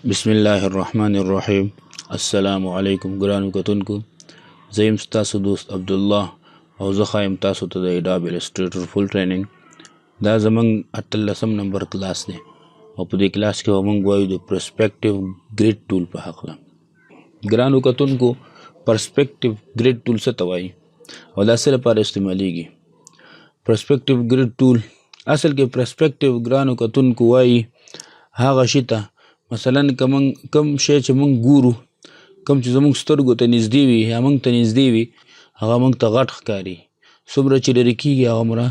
بسم الله الرحمن الرحیم. السلام علیکم ګرانو کتونکو. زیم ستاسو دوست عبدالله او زه خایم تاسو ته د Adobe Illustrator فول ټریننګ. دا زمونږ 18 نمبر کلاس دی او په دې کلاس کې موږ وایو د پرسپیکټیو ګریډ ټول په هکله. ګرانو کتونکو، پرسپیکټیو ګریډ ټول څه ته وایي او دا څه لپاره استعمالیږي؟ پرسپیکټیو ګریډ ټول اصل کې پرسپیکټیو ګرانو کتونکو وایي هغه شي ته، مثلا کوم شی چې موږ ګورو، کوم چې زموږ سترګو ته نږدې وي یا موږ ته نږدې وي، هغه موږ ته غټ ښکاري. څومره چې لرې کېږي هغومره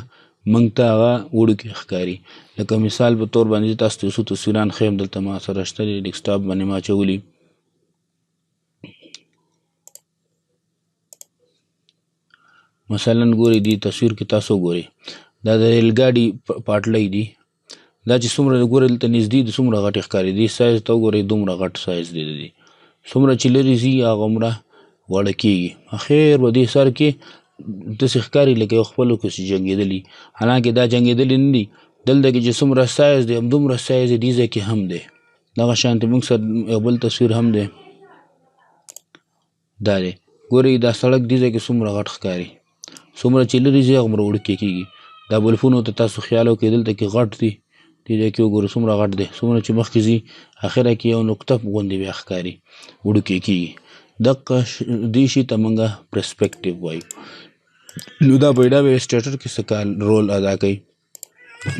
موږ ته هغه وړوکی ښکاري. لکه مثال په طور باندې تاسو ته څو تصویران ښیم، دلته ما سره شته دي، ډیسکټاپ باندې ما اچولي. مثلا ګورئ دې تصویر کې تاسو ګورئ دا د ریل ګاډي پاټلۍ دي. دا چې څومره ګورئ دلته نږدې دي څومره غټې ښکاري. دې سایز ته وګورئ دومره غټ سایز دی. څومره چې لرې ځي هغومره وړه کېږي. اخر به دې سر کې داسې ښکاري لکه یو خپلو کې چې جنګېدلي، حالانکې دا جنګېدلي نه دي. دلته کې چې څومره سایز دی همدومره سایز یې دې ځای کې هم دی. دغه شانتې موږ سره یو بل تصویر هم دی، دا دی. ګورئ دا سړک دې ځای کې څومره غټ ښکاري. څومره چې لرې ځي هغومره وړوکی کېږي. دا بلفونو ته تاسو خیال وکړئ، دلته کې غټ دي، دې ځای کې وګورئ څومره غټ دی. څومره چې مخکې ځي اخره کې یو نقطه غوندې بیا ښکاري، وړوکی کېږي. دقه دې شي ته موږ پرسپیکټیو وایو. نو دا په Adobe Illustrator کې څه رول ادا کوي؟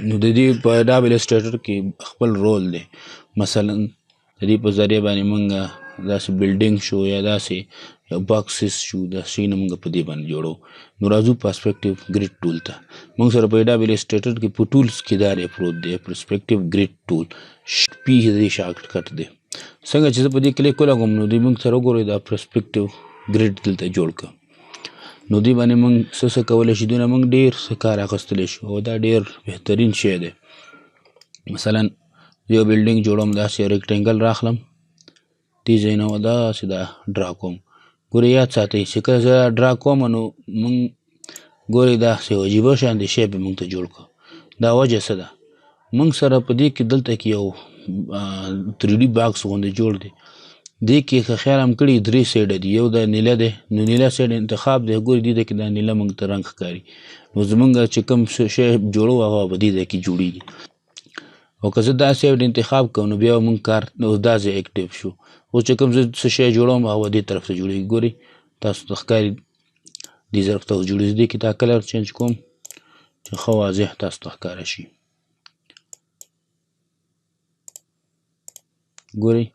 نو د دې په Adobe Illustrator کې خپل رول دی. مثلا د دې په ذریعه باندې موږ داسې بلډینګ شو یا داسې باکسز شو، دا شیونه موږ په دې باندې جوړو. نو راځو پرسپیکټیو ګریډ ټول ته. موږ سره په Adobe Illustrator کې په ټولز کې دا دی پروت دی، پرسپیکټیو ګریډ ټول. پی دې شارټ کټ دی. څنګه چې زه په دې کلیک ولګوم نو دې موږ سره وګورئ دا پرسپیکټیو ګریډ دلته جوړ کړه. نو دې باندې موږ څه کولی شو، دونه موږ ډېر څه کار اخیستلی شو او دا ډېر بهترین شی دی. مثلا یو بلډینګ جوړوم، داسې یو ریکټینګل راخلم، دې ځای نه داسې دا ډرا کوم. ګورئ یاد ساتئ چې کله زه ډرا کوم نو موږ ګورئ داسې یو عجیبه شانتې شی به موږ ته جوړ کړه. دا وجه څه ده؟ موږ سره په دې کې دلته کې یو 3D باکس غوندې جوړ دی. دې کې که خیال هم کړي 3 سایډه دي، یو د نیله دی. نو نیله سایډ انتخاب دی. ګورئ دې ځای کې دا نیله موږ ته رنګ ښکاري. نو زموږ چې کوم شی جوړو هغه په دې ځای کې جوړېږي. او که زه دا سایډ انتخاب کړم نو بیا موږ کار دا ځای اکټیو شو. اوس چې کوم زه څه شی جوړوم هغه دې طرف ته جوړېږي. ګورئ تاسو ته ښکاري دې طرف ته جوړېږي. دې کې دا کلر چینج کوم چې ښه واضح تاسو ته ښکاره شي. ګورئ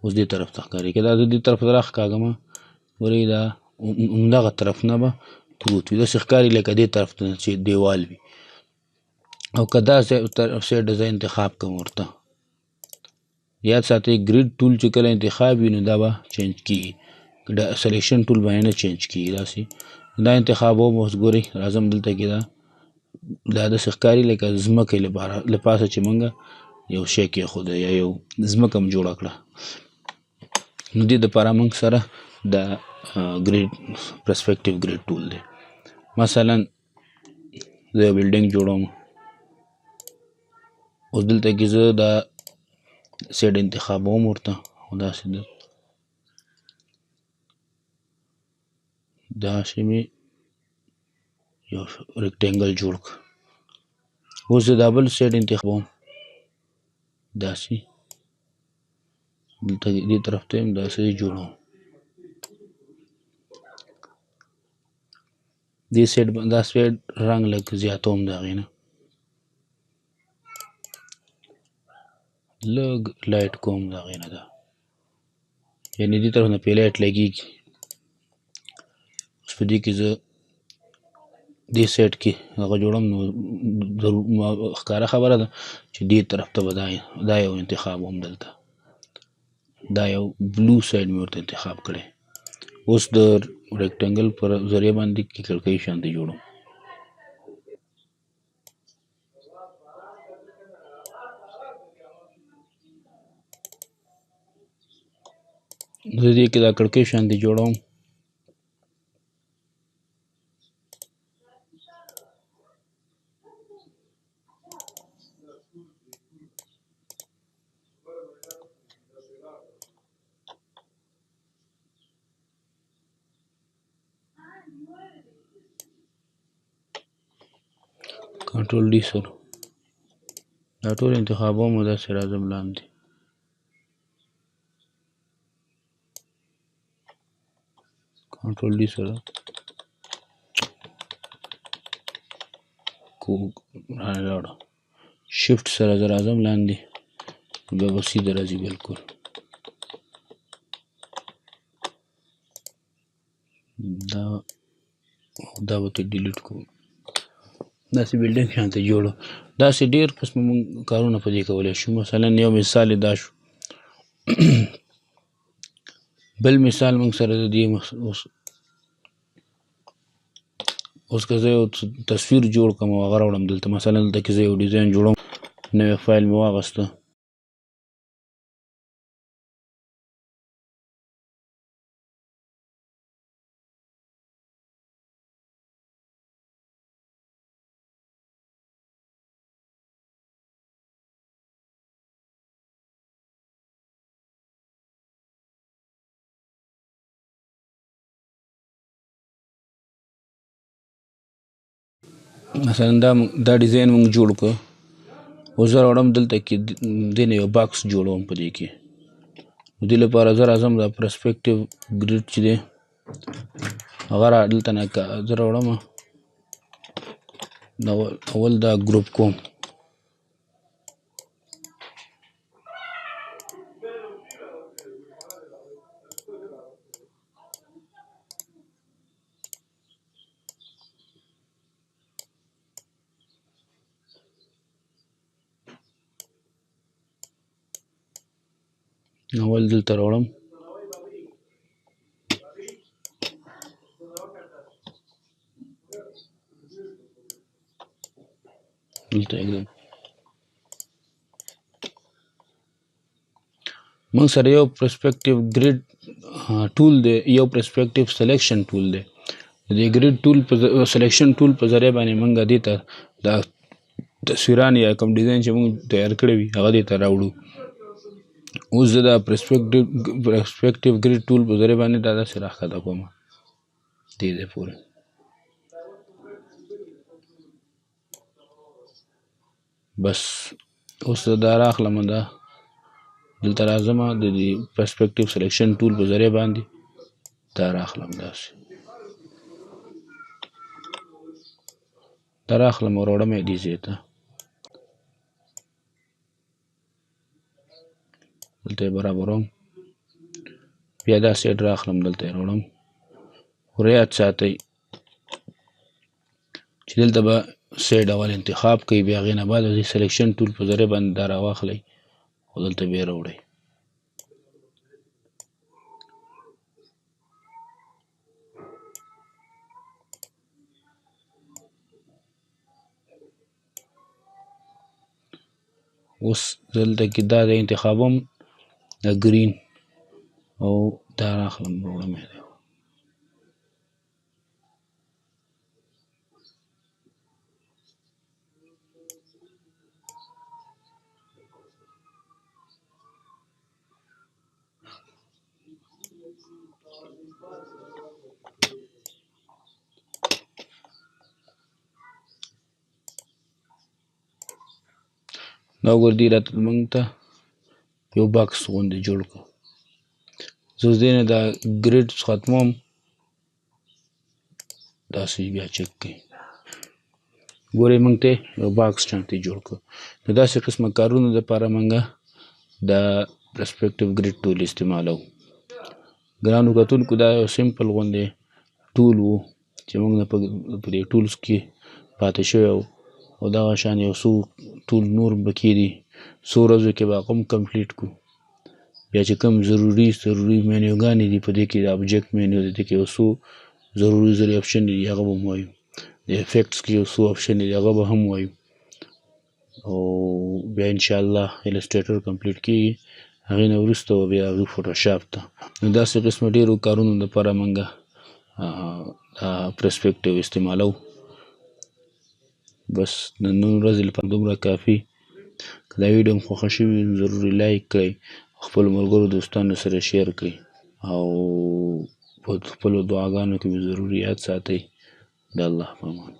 اوس دې طرف ته ښکاري. که دا زه دې طرف ته راښکاږم، ګورئ دا همدغه طرف نه به پروت وي، داسې ښکاري لکه دې طرف ته چې دیوال وي. او که دا سایډ زه انتخاب کړم ورته، یاد ساتئ ګریډ ټول چې کله انتخاب وي نو دا به چینج کېږي. دا سلیکشن ټول باندې نه چینج کېږي. داسې دا انتخابوم. اوس ګورئ راځم دلته کې دا داسې ښکاري لکه ځمکې له پاسه چې موږ یو شی کېښوده یا یو ځمکه م جوړه کړه. نو دې دپاره موږ سره دا پرسپیکټیو ګریډ ټول دی. مثلا زه یو بلډینګ جوړوم، اوس دلته کې زه دا سایډ انتخابوم ورته او داسې داسې مې یو ریکټینګل جوړ کړ. اوس زه دا بل سایډ انتخابوم، داسې دلته دې طرف ته یم داسې جوړوم. دې سایډ دا سایډ رنګ لږ زیاتوم د هغې نه، لږ لایټ کوم د هغې نه، دا یعنې دې طرف نه پې لایټ لګېږي. اوس په دې کې زه دې سایډ کې هغه جوړم نو ښکاره خبره ده چې دې طرف ته به دا یو انتخابوم. دلته دا یو بلو سایډ مې ورته انتخاب کړی. اوس د ریکټینګل پر ذریعه باندې کړکۍ شانتې جوړوم. زه دې کې دا کړکۍ شانتې جوړوم. کنټرول ډي سره دا ټول انتخابوم داسې راځم لاندې کنټرول ډي سره راوړه شفټ سره زه راځم لاندې بیا به سیده راځي بلکل دا به ته ډیلیټ کوو داسې بلډینګ شانته جوړو داسې ډېر قسمه موږ کارونه په دې کولی شو مثلا یو مثال یې دا شو بل مثال موږ سره د دې اوس که زه یو تصویر جوړ کړم او هغه راوړم دلته مثلا دلته کې زه یو ډیزاین جوړوم نوی فایل مې واخیسته مثلا دا ډیزاین موږ جوړ کړ اوس زه راوړم دلته کې دې نه یو باکس جوړوم په دې کې د دې لپاره زه راځم دا پرسپیکټیو ګریډ چې دی هغه دلته نه زه راوړم اول دا ګروپ کوم اول دلته راوړم دلته एकदम موږ سره یو پرسپیکټیو ګریډ ټول دی یو پرسپیکټیو سلیکشن ټول دی د دې ګریډ ټول په سلیکشن ټول په ذریعه باندې موږ دې ته دا تصویران یا کوم ډیزاین چې موږ تیار کړی وي هغه دې ته راوړو اوس زه دا پرسپیکټیو ګریډ ټول په ذریعه باندې دا داسې راښکته کوم دې ځای پورې بس اوس دا راخلم دا دلته راځم د دې پرسپیکټیو سلیکشن ټول په ذریعه باندې دا راخلم داسې دا راخلم او راوړم یې دې ځای ته دلته یې برابروم بیا دا سیډ راخلم دلته یې راوړم خو یاد ساتئ چې دلته به سیډ اول انتخاب کوي بیا هغې نه بعد د سلیکشن ټول په ذریعه باندې دا راواخلئ او دلته بیا یې راوړئ اوس دلته کې دا د انتخابوم د ګرین او دا راخلم راوړم یې دا وګوره دې راته موږ ته یو باکس غوندې جوړ کړو زه اوس دې نه دا ګریډ ختموم داسې بیا چک کړئ ګورئ موږ ته یو باکس شانتې جوړ کړو نو داسې قسمه کارونو دپاره موږ دا پرسپیکټیو ګریډ ټول استعمالوو ګرانو کتونکو دا یو سمپل غوندې ټول و چې موږ نه په دې ټولز کې پاتې شوی و او دغه شان یو څو ټول نور پکې دي څو ورځو کې به هغه هم کمپلیټ کړو بیا چې کوم ضروري مینیوګانې دي په دې کې د ابجیکټ مینیو د دې کې یو څو ضروري اپشن دي هغه به هم وایو د افیکټس کې یو څو اپشن دي هغه به هم وایو او بیا انشاءالله السټریټر کمپلیټ کېږي هغې نه وروسته به بیا ځو فوټوشاپ ته نو داسې قسمه ډېرو کارونو دپاره موږ دا پرسپیکټیو استعمالوو بس د نن ورځې لپاره دومره کافي که دا ویډیو هم خوښه شوي ضروري لایک کړئ خپلو ملګرو دوستانو سره شیر کړئ او په خپلو دعاګانو کې مې ضروري یاد ساتئ د الله په امان